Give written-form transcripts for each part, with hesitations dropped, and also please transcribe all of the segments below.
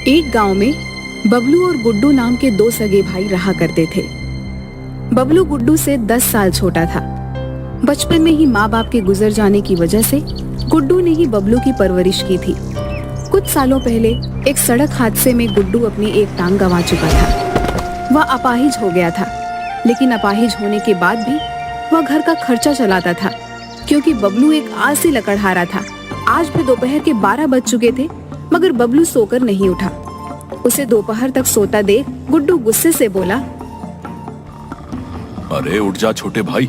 एक गांव में बबलू और गुड्डू नाम के दो सगे भाई रहा करते थे। बबलू गुड्डू से 10 साल छोटा था। बचपन में ही माँ बाप के गुजर जाने की वजह से गुड्डू ने ही बबलू की परवरिश की थी। कुछ सालों पहले एक सड़क हादसे में गुड्डू अपनी एक टांग गंवा चुका था। वह अपाहिज हो गया था, लेकिन अपाहिज होने के बाद भी वह घर का खर्चा चलाता था, क्योंकि बबलू एक आलसी लकड़हारा था। आज भी दोपहर के 12 बज चुके थे, मगर बबलू सोकर नहीं उठा। उसे दोपहर तक सोता देख गुड्डू गुस्से से बोला, अरे उठ जा छोटे भाई,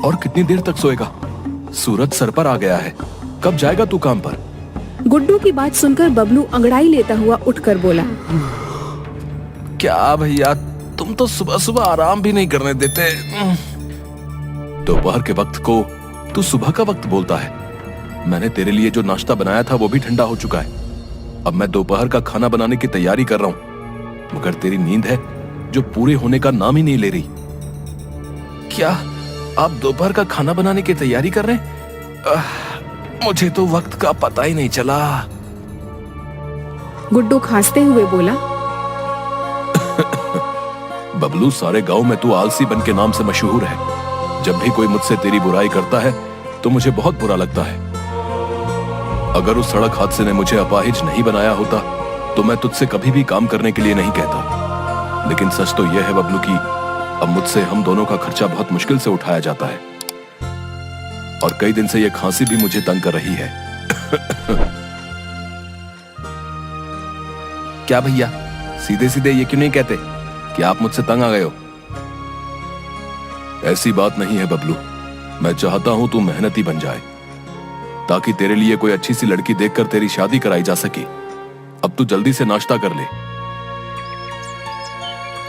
और कितनी देर तक सोएगा? सूरज सर पर आ गया है, कब जाएगा तू काम पर? गुड्डू की बात सुनकर बबलू अंगड़ाई लेता हुआ उठकर बोला, क्या भैया, तुम तो सुबह सुबह आराम भी नहीं करने देते। दोपहर के वक्त को तू सुबह का वक्त बोलता है। मैंने तेरे लिए जो नाश्ता बनाया था वो भी ठंडा हो चुका है। अब मैं दोपहर का खाना बनाने की तैयारी कर रहा हूँ, मगर तेरी नींद है जो पूरे होने का नाम ही नहीं ले रही। क्या आप दोपहर का खाना बनाने की तैयारी कर रहे हैं? मुझे तो वक्त का पता ही नहीं चला। गुड्डू खांसते हुए बोला, बबलू, सारे गांव में तू आलसी बन के नाम से मशहूर है। जब भी कोई मुझसे तेरी बुराई करता है तो मुझे बहुत बुरा लगता है। अगर उस सड़क हादसे ने मुझे अपाहिज नहीं बनाया होता तो मैं तुझसे कभी भी काम करने के लिए नहीं कहता। लेकिन सच तो यह है बबलू कि अब मुझसे हम दोनों का खर्चा बहुत मुश्किल से उठाया जाता है, और कई दिन से यह खांसी भी मुझे तंग कर रही है। क्या भैया, सीधे सीधे ये क्यों नहीं कहते कि आप मुझसे तंग आ गए हो? ऐसी बात नहीं है बबलू, मैं चाहता हूं तू मेहनती बन जाए, ताकि तेरे लिए कोई अच्छी सी लड़की देखकर तेरी शादी कराई जा सके। अब तू जल्दी से नाश्ता कर ले।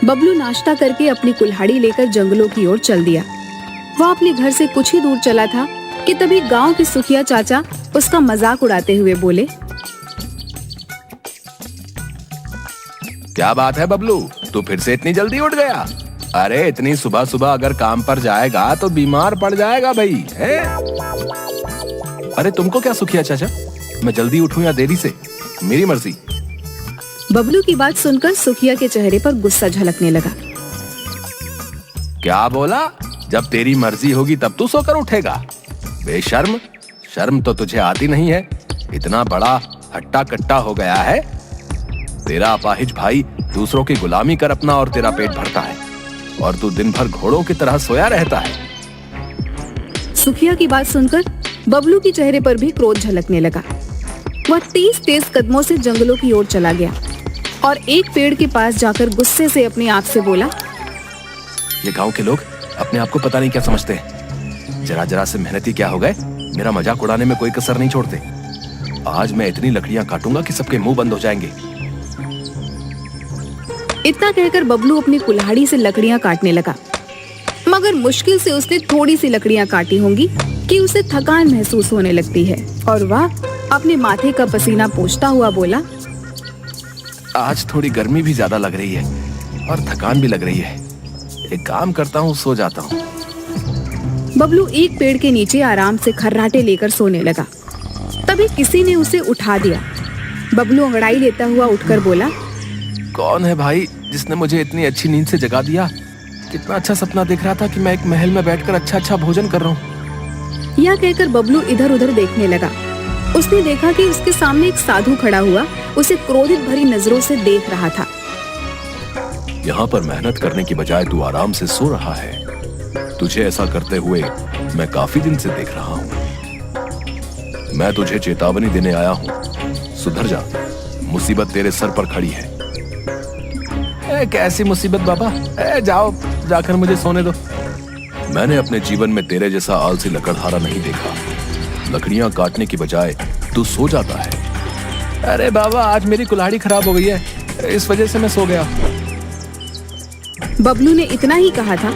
बबलू नाश्ता करके अपनी कुल्हाड़ी लेकर जंगलों की ओर चल दिया। वह अपने घर से कुछ ही दूर चला था कि तभी गांव के सुखिया चाचा उसका मजाक उड़ाते हुए बोले, क्या बात है बबलू, तू फिर से इतनी जल्दी उठ गया? अरे इतनी सुबह सुबह अगर काम पर जाएगा तो बीमार पड़ जाएगा भाई, है? अरे तुमको क्या सुखिया चाचा, मैं जल्दी उठूं या देरी से, मेरी मर्जी। बबलू की बात सुनकर सुखिया के चेहरे पर गुस्सा झलकने लगा। क्या बोला? जब तेरी मर्जी होगी तब तू सोकर उठेगा? बेशर्म, शर्म तो तुझे आती नहीं है। इतना बड़ा हट्टा कट्टा हो गया है। तेरा अपाहिज भाई दूसरों की गुलामी कर अपना और तेरा पेट भरता है, और तू दिन भर घोड़ों की तरह सोया रहता है। सुखिया की बात सुनकर बबलू के चेहरे पर भी क्रोध झलकने लगा। वह तेज तेज कदमों से जंगलों की ओर चला गया और एक पेड़ के पास जाकर गुस्से से अपने आप से बोला, ये गांव के लोग अपने आप को पता नहीं क्या समझते हैं। जरा जरा से मेहनती क्या हो गए, मेरा मजाक उड़ाने में कोई कसर नहीं छोड़ते। आज मैं इतनी लकड़ियां काटूंगा कि सबके मुंह बंद हो जाएंगे। इतना कहकर बबलू अपनी कुल्हाड़ी से लकड़ियां काटने लगा, मगर मुश्किल से उसने थोड़ी सी लकड़ियां काटी होंगी कि उसे थकान महसूस होने लगती है, और वह अपने माथे का पसीना पोंछता हुआ बोला, आज थोड़ी गर्मी भी ज्यादा लग रही है और थकान भी लग रही है। एक काम करता हूँ, सो जाता हूँ। बबलू एक पेड़ के नीचे आराम से खर्राटे लेकर सोने लगा। तभी किसी ने उसे उठा दिया। बबलू अंगड़ाई लेता हुआ उठकर बोला, कौन है भाई जिसने मुझे इतनी अच्छी नींद से जगा दिया? कितना अच्छा सपना देख रहा था कि मैं एक महल में बैठकर अच्छा अच्छा भोजन कर रहा हूँ। यह कहकर बबलू इधर उधर देखने लगा। उसने देखा कि उसके सामने एक साधु खड़ा हुआ उसे क्रोधित भरी नजरों से देख रहा था। यहाँ पर मेहनत करने की बजाय तू आराम से सो रहा है। तुझे ऐसा करते हुए मैं काफी दिन से देख रहा हूँ। मैं तुझे चेतावनी देने आया हूँ, सुधर जा। मुसीबत तेरे सर पर खड़ी है। कैसी मुसीबत बाबा? जाओ, जाकर मुझे सोने दो। मैंने अपने जीवन में तेरे जैसा आलसी लकड़हारा नहीं देखा। लकड़ियां काटने की बजाय तू सो जाता है। अरे बाबा, आज मेरी कुल्हाड़ी खराब हो गई है, इस वजह से मैं सो गया। बबलू ने इतना ही कहा था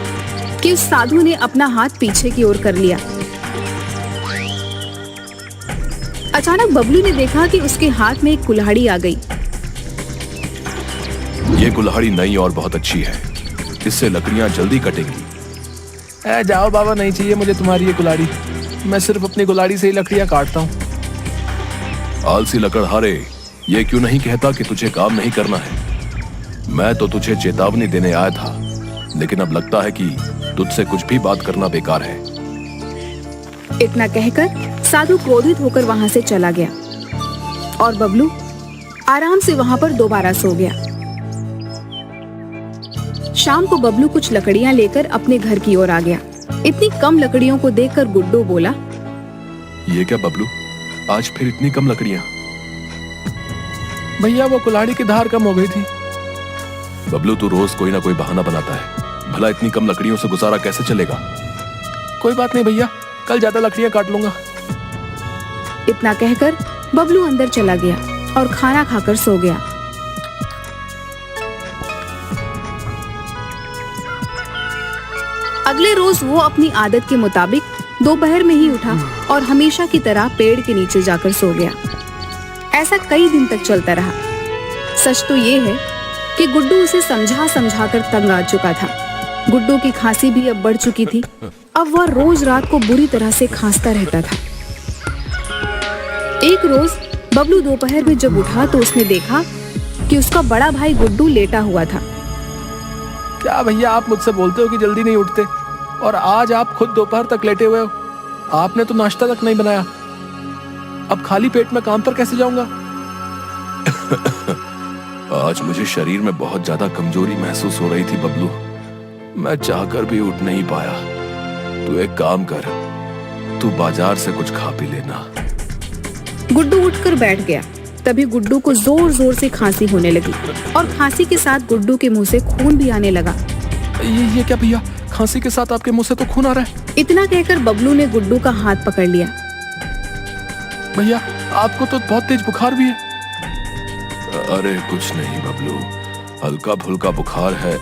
कि उस साधु ने अपना हाथ पीछे की ओर कर लिया। अचानक बबलू ने देखा कि उसके हाथ में एक कुल्हाड़ी आ गई। ये कुल्हाड़ी नई और बहुत अच्छी है, इससे लकड़ियां जल्दी कटेंगी। जाओ बाबा, नहीं चाहिए मुझे तुम्हारी ये कुल्हाड़ी। मैं सिर्फ अपनी कुल्हाड़ी से ही लकड़ियां काटता हूँ। आलसी लकड़हारे, ये क्यों नहीं कहता कि तुझे काम नहीं करना है? मैं तो तुझे चेतावनी देने आया था, लेकिन अब लगता है कि तुझसे कुछ भी बात करना बेकार है। इतना कहकर साधु क्रोधित होकर वहां से चला गया और बबलू आराम से वहां पर दोबारा सो गया। शाम को बबलू कुछ लकड़ियां लेकर अपने घर की ओर आ गया। इतनी कम लकड़ियों को देखकर गुड्डू बोला, ये क्या बबलू, आज फिर इतनी कम लकड़ियां? भैया वो कुल्हाड़ी की धार कम हो गई थी। बबलू तू रोज कोई ना कोई बहाना बनाता है, भला इतनी कम लकड़ियों से गुजारा कैसे चलेगा? कोई बात नहीं भैया, कल ज्यादा लकड़ियां काट लूंगा। इतना कहकर बबलू अंदर चला गया और खाना खाकर सो गया। अगले रोज वो अपनी आदत के मुताबिक दोपहर में ही उठा और हमेशा की तरह पेड़ के नीचे जाकर सो गया। ऐसा कई दिन तक चलता रहा। सच तो ये है कि गुड्डू उसे समझा समझा कर तंग आ चुका था। गुड्डू की खांसी भी अब बढ़ चुकी थी। अब वह रोज रात को बुरी तरह से खांसता रहता था। एक रोज बबलू दोपहर में जब उठा तो उसने देखा कि उसका बड़ा भाई गुड्डू लेटा हुआ था। क्या भैया, आप मुझसे बोलते हो कि जल्दी नहीं उठते, और आज आप खुद दोपहर तक लेटे हुए हो। आपने तो नाश्ता तक नहीं बनाया। अब खाली पेट में काम पर कैसे जाऊंगा? आज मुझे शरीर में बहुत ज्यादा कमजोरी महसूस हो रही थी बबलू। मैं चाहकर भी उठ नहीं पाया। तू एक काम कर, तू बाजार से कुछ खा पी लेना। गुड्डू उठकर बैठ गया। तभी गुड्डू को जोर जोर से खांसी होने लगी और खांसी के साथ गुड्डू के मुंह से खून भी आने लगा। ये क्या भैया, खांसी के साथ आपके मुंह से तो खून आ रहा है। इतना कहकर बबलू ने गुड्डू का हाथ पकड़ लिया। भैया, आपको तो बहुत तेज बुखार भी है। अरे कुछ नहीं बबलू, हल्का फुल्का बुखार है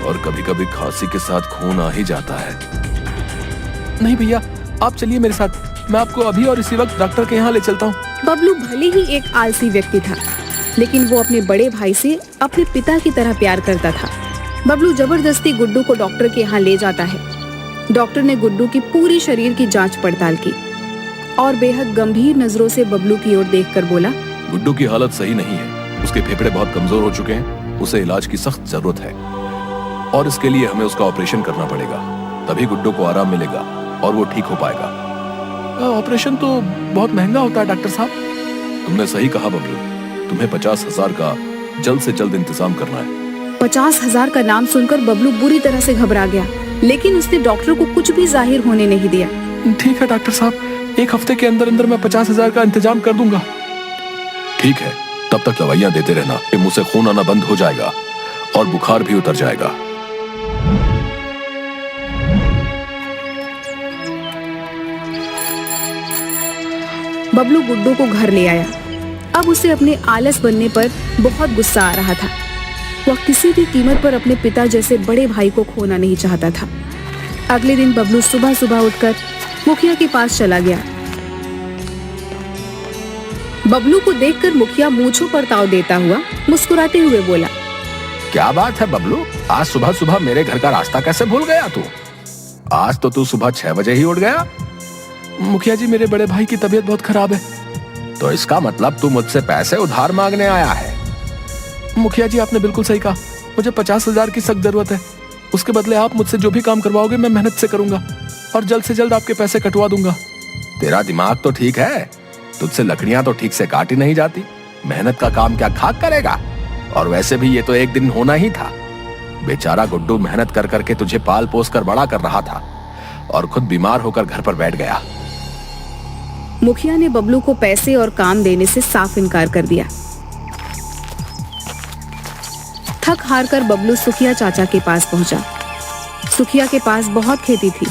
और कभी कभी खांसी के साथ खून आ ही जाता है। नहीं भैया, आप चलिए मेरे साथ, मैं आपको अभी और इसी वक्त डॉक्टर के यहाँ ले चलता हूँ। बबलू भले ही एक आलसी व्यक्ति था, लेकिन वो अपने बड़े भाई से अपने पिता की तरह प्यार करता था। बबलू जबरदस्ती गुड्डू को डॉक्टर के यहाँ ले जाता है। डॉक्टर ने गुड्डू की पूरी शरीर की जांच पड़ताल की और बेहद गंभीर नजरों से बबलू की ओर देखकर बोला, गुड्डू की हालत सही नहीं है। उसके फेफड़े बहुत कमजोर हो चुके हैं। उसे इलाज की सख्त जरूरत है और इसके लिए हमें उसका ऑपरेशन करना पड़ेगा। तभी गुड्डू को आराम मिलेगा और वो ठीक हो पाएगा। ऑपरेशन तो बहुत महंगा होता है डॉक्टर साहब। तुमने सही कहा बबलू, तुम्हें 50,000 का जल्द से जल्द इंतजाम करना है। 50,000 का नाम सुनकर बबलू बुरी तरह से घबरा गया, लेकिन उसने डॉक्टर को कुछ भी जाहिर होने नहीं दिया। ठीक है डॉक्टर साहब, एक हफ्ते के अंदर अंदर मैं 50,000 का इंतजाम कर दूंगा। ठीक है, तब तक दवाइयां देते रहना। मुंह से खून आना बंद हो जाएगा और बुखार भी उतर जाएगा। बबलू गुड्डू को घर ले आया। अब उसे अपने आलस बनने पर बहुत गुस्सा आ रहा था। वह किसी भी कीमत पर अपने पिता जैसे बड़े भाई को खोना नहीं चाहता था। अगले दिन बबलू सुबह सुबह उठकर मुखिया के पास चला गया। बबलू को देखकर मुखिया मूंछों पर ताव देता हुआ मुस्कुराते हुए बोला, क्या बात है बबलू, आज सुबह सुबह मेरे घर का रास्ता कैसे भूल गया तू? आज तो तू सुबह 6 बजे ही उठ गया। मुखिया जी, मेरे बड़े भाई की तबीयत बहुत खराब है। तो इसका मतलब तू मुझसे पैसे उधार मांगने आया है? मुखिया जी, आपने बिल्कुल सही कहा। मुझे 50,000 की सख्त जरूरत है। उसके बदले आप मुझसे जो भी काम करवाओगे मैं मेहनत से करूंगा और जल्द से जल्द आपके पैसे कटवा दूंगा। तेरा दिमाग तो ठीक है, तुझसे लकड़ियां तो ठीक से काटी नहीं जाती। मेहनत का काम क्या खाक करेगा? और वैसे भी ये तो एक दिन होना ही था। बेचारा गुड्डू मेहनत कर करके तुझे पाल पोस कर बड़ा कर रहा था और खुद बीमार होकर घर पर बैठ गया। मुखिया ने बबलू को पैसे और काम देने से साफ इनकार कर दिया। थक हार कर बबलू सुखिया चाचा के पास पहुंचा। सुखिया के पास बहुत खेती थी।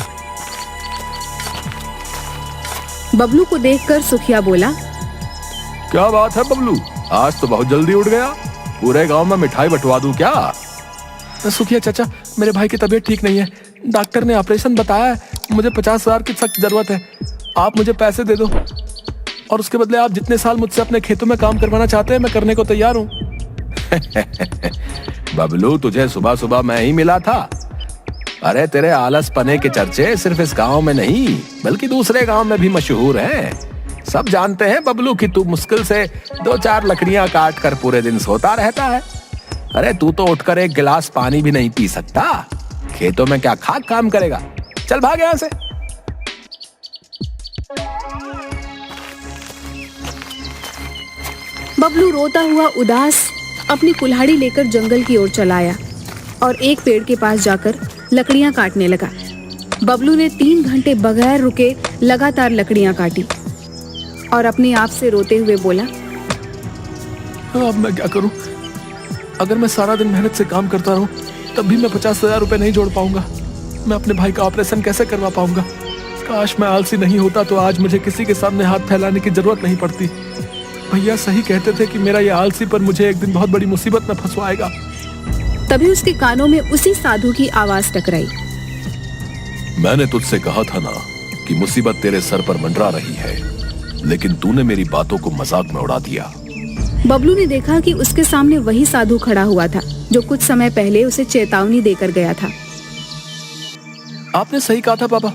बबलू को देखकर सुखिया बोला, क्या बात है बबलू, आज तो बहुत जल्दी उठ गया। पूरे गांव में मिठाई बंटवा दूं क्या? सुखिया चाचा, मेरे भाई की तबीयत ठीक नहीं है। डॉक्टर ने ऑपरेशन बताया है। मुझे 50,000 की सख्त जरूरत है। आप मुझे पैसे दे दो और उसके बदले आप जितने साल मुझसे अपने खेतों में काम करवाना चाहते हैं मैं करने को तैयार हूँ। बबलू, तुझे सुबह सुबह मैं ही मिला था। अरे तेरे आलस पने के चर्चे सिर्फ इस गांव में नहीं बल्कि दूसरे गांव में भी मशहूर हैं। सब जानते हैं बबलू कि तू मुश्किल से 2-4 लकड़ियां काट कर पूरे दिन सोता रहता है। अरे तू तो उठकर एक गिलास पानी भी नहीं पी सकता। खेतों में क्या खाक काम करेगा? चल भाग यहां से। बबलू रोता हुआ उदास अपनी कुल्हाड़ी लेकर जंगल की ओर चला आया और एक पेड़ के पास जाकर लकड़ियां काटने लगा। बबलू ने 3 घंटे बगैर रुके लगातार लकड़ियां काटी और अपने आप से रोते हुए बोला, अब मैं क्या करूं? अगर मैं सारा दिन मेहनत से काम करता रहूं तब भी मैं 50,000 रुपए नहीं जोड़ पाऊंगा। मैं अपने भाई का ऑपरेशन कैसे करवा पाऊंगा? काश मैं आलसी नहीं होता तो आज मुझे किसी के सामने हाथ फैलाने की जरूरत नहीं पड़ती। भैया सही कहते थे कि मेरा ये आलसीपन मुझे एक दिन बहुत बड़ी मुसीबत में फंसवाएगा। तभी उसके कानों में उसी साधु की आवाज टकराई। मैंने तुझसे कहा था ना कि मुसीबत तेरे सर पर मंडरा रही है, लेकिन तूने मेरी बातों को मजाक में उड़ा दिया। बबलू ने देखा कि उसके सामने वही साधु खड़ा हुआ था जो कुछ समय पहले उसे चेतावनी देकर गया था। आपने सही कहा था पापा,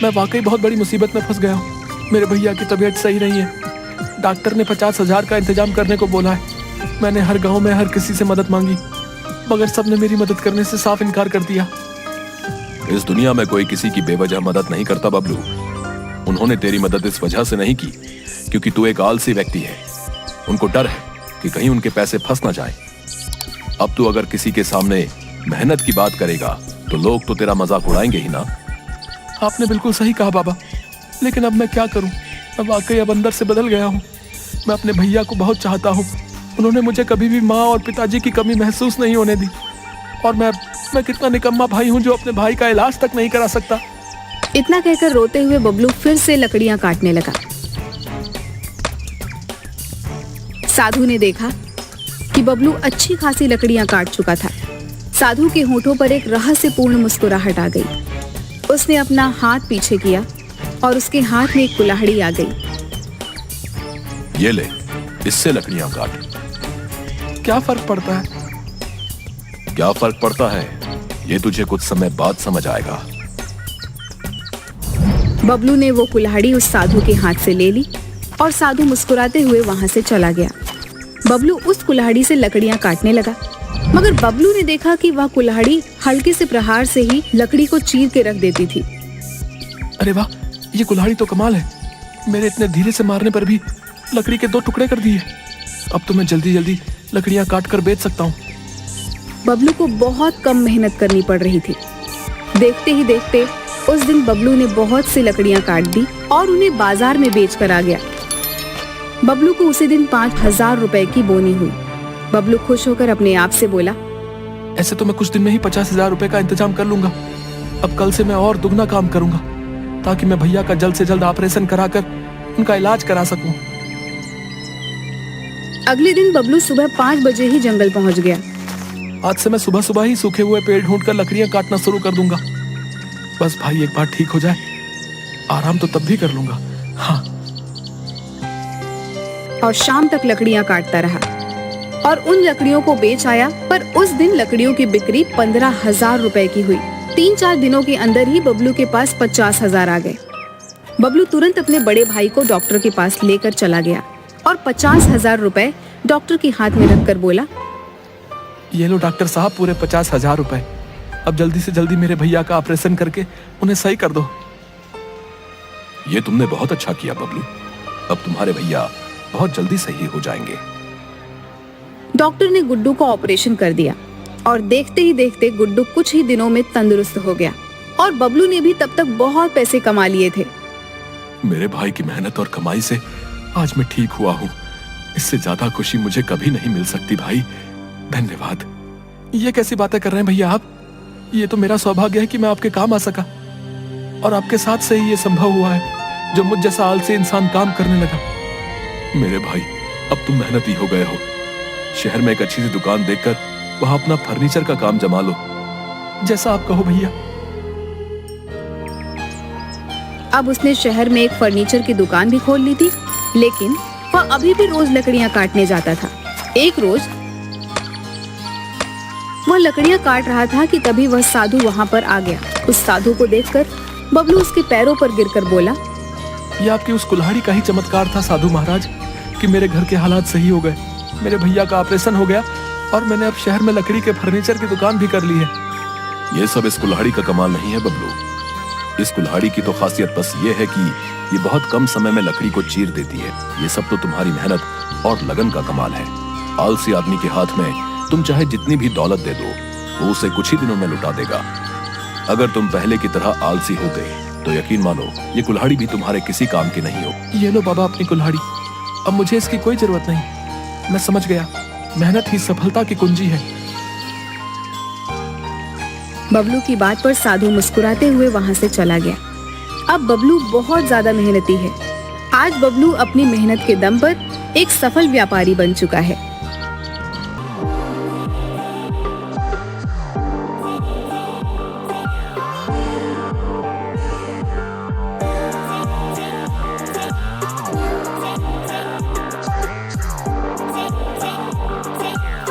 मैं वाकई बहुत बड़ी मुसीबत में फंस गया हूँ। मेरे भैया की तबीयत सही नहीं है। डॉक्टर ने 50,000 का इंतजाम करने को बोला है। मैंने हर गांव में हर किसी से मदद मांगी, मगर सबने मेरी मदद करने से साफ इनकार कर दिया। इस दुनिया में कोई किसी की बेवजह मदद नहीं करता बबलू। उन्होंने तेरी मदद इस वजह से नहीं की क्योंकि तू एक आलसी व्यक्ति है। उनको डर है कि कहीं उनके पैसे फंस ना जाए। अब तू अगर किसी के सामने मेहनत की बात करेगा तो लोग तो तेरा मजाक उड़ाएंगे ही ना। आपने बिल्कुल सही कहा बाबा, लेकिन अब मैं क्या करूं? मैं वाकई अब अंदर से बदल गया हूं। मैं अपने भैया को बहुत चाहता हूं। उन्होंने मुझे कभी भी माँ और पिताजी की कमी महसूस नहीं होने दी। और मैं कितना निकम्मा भाई हूं जो अपने भाई का इलाज तक नहीं करा सकता। इतना कहकर रोते हुए बबलू फिर से लकड़ियां काटने लगा। साधु ने देखा कि बबलू अच्छी खासी लकड़ियां काट चुका था। साधु के होठों पर एक रहस्यपूर्ण मुस्कुराहट आ गई। उसने अपना हाथ पीछे किया और उसके हाथ में एक कुल्हाड़ी आ गई। ये ले, इससे लकड़ियां काट। क्या फर्क पड़ता है? क्या फर्क पड़ता है ये तुझे कुछ समय बाद समझ आएगा। बबलू ने वो कुल्हाड़ी उस साधु के हाथ से ले ली और साधु मुस्कुराते हुए वहां से चला गया। बबलू उस कुल्हाड़ी से लकड़ियां काटने लगा, मगर बबलू ने देखा कि वह कुल्हाड़ी हल्के से प्रहार से ही लकड़ी को चीर के रख देती थी। अरे वाह, ये कुल्हाड़ी तो कमाल है। मेरे इतने धीरे से मारने पर भी लकड़ी के 2 टुकड़े कर दिए। अब तो मैं जल्दी जल्दी लकड़ियां काट कर बेच सकता हूँ। बबलू को बहुत कम मेहनत करनी पड़ रही थी। देखते ही देखते उस दिन बबलू ने बहुत सी लकड़ियां काट दी और उन्हें बाजार में बेच कर आ गया। बबलू को उसी दिन 5,000 रुपए की बोनी हुई। बबलू खुश होकर अपने आप से बोला, ऐसे तो मैं कुछ दिन में ही 50,000 रुपए का इंतजाम कर लूंगा। अब कल से मैं और दुगना काम करूंगा ताकि मैं भैया का जल्द से जल्द ऑपरेशन कराकर उनका इलाज करा सकूं। अगले दिन बबलू सुबह 5 बजे ही जंगल पहुंच गया। आज से मैं सुबह सुबह ही सूखे हुए पेड़ ढूंढकर लकड़ियां काटना शुरू कर दूंगा। बस भाई एक बार ठीक हो जाए, आराम तो तब भी कर लूंगा। हाँ। और शाम तक लकड़ियां काटता रहा और उन लकड़ियों को बेच आया। पर उस दिन लकड़ियों की बिक्री 15,000 रुपए की हुई। 3-4 दिनों के अंदर ही बबलू के पास 50,000 आ गए। बबलू तुरंत अपने बड़े भाई को डॉक्टर के पास लेकर चला गया और 50,000 रुपए डॉक्टर के हाथ में रखकर बोला, ये लो डॉक्टर साहब, पूरे 50,000 रुपए। अब जल्दी से जल्दी मेरे भैया का ऑपरेशन करके उन्हें सही कर दो। ये तुमने बहुत अच्छा किया बबलू। अब तुम्हारे भैया बहुत जल्दी सही हो जाएंगे। डॉक्टर ने गुड्डू का ऑपरेशन कर दिया और देखते ही देखते गुड्डू कुछ ही दिनों में तंदुरुस्त हो गया और बबलू ने भी तब तक बहुत पैसे कमा लिए थे। मेरे भाई की मेहनत और कमाई से आज मैं ठीक हुआ हूँ। इससे ज्यादा खुशी मुझे कभी नहीं मिल सकती भाई, धन्यवाद। ये कैसी बातें कर रहे हैं भैया आप? ये तो मेरा सौभाग्य है कि मैं आपके काम आ सका और आपके साथ से ही ये संभव हुआ है जो मुझ जैसा आलसी इंसान काम करने लगा। मेरे भाई, अब तुम मेहनती हो गए हो। शहर में एक अच्छी सी दुकान देखकर वहां अपना फर्नीचर का काम जमा लो। जैसा आप कहो भैया। अब उसने शहर में एक फर्नीचर की दुकान भी खोल ली थी, लेकिन वह अभी भी रोज लकड़ियां काटने जाता था। एक रोज वह लकड़ियां काट रहा था कि तभी वह साधु वहां पर आ गया। उस साधु को देखकर बबलू उसके पैरों पर गिरकर बोला, ये आपकी उस कुल्हाड़ी का ही चमत्कार था साधु महाराज कि मेरे घर के हालात सही हो गए। मेरे भैया का ऑपरेशन हो गया और मैंने अब शहर में लकड़ी के फर्नीचर की दुकान भी कर ली है। ये सब इस कुल्हाड़ी का कमाल नहीं है बबलू। इस कुल्हाड़ी की तो खासियत बस ये है कि ये बहुत कम समय में लकड़ी को चीर देती है। ये सब तो तुम्हारी मेहनत और लगन का कमाल है। आलसी आदमी के हाथ में तुम चाहे जितनी भी दौलत दे दो, वो उसे कुछ ही दिनों में लुटा देगा। अगर तुम पहले की तरह आलसी होते तो यकीन मानो ये कुल्हाड़ी भी तुम्हारे किसी काम की नहीं हो। ये लो बाबा अपनी कुल्हाड़ी, अब मुझे इसकी कोई जरूरत नहीं। मैं समझ गया, मेहनत ही सफलता की कुंजी है। बबलू की बात पर साधु मुस्कुराते हुए वहां से चला गया। अब बबलू बहुत ज्यादा मेहनती है। आज बबलू अपनी मेहनत के दम पर एक सफल व्यापारी बन चुका है।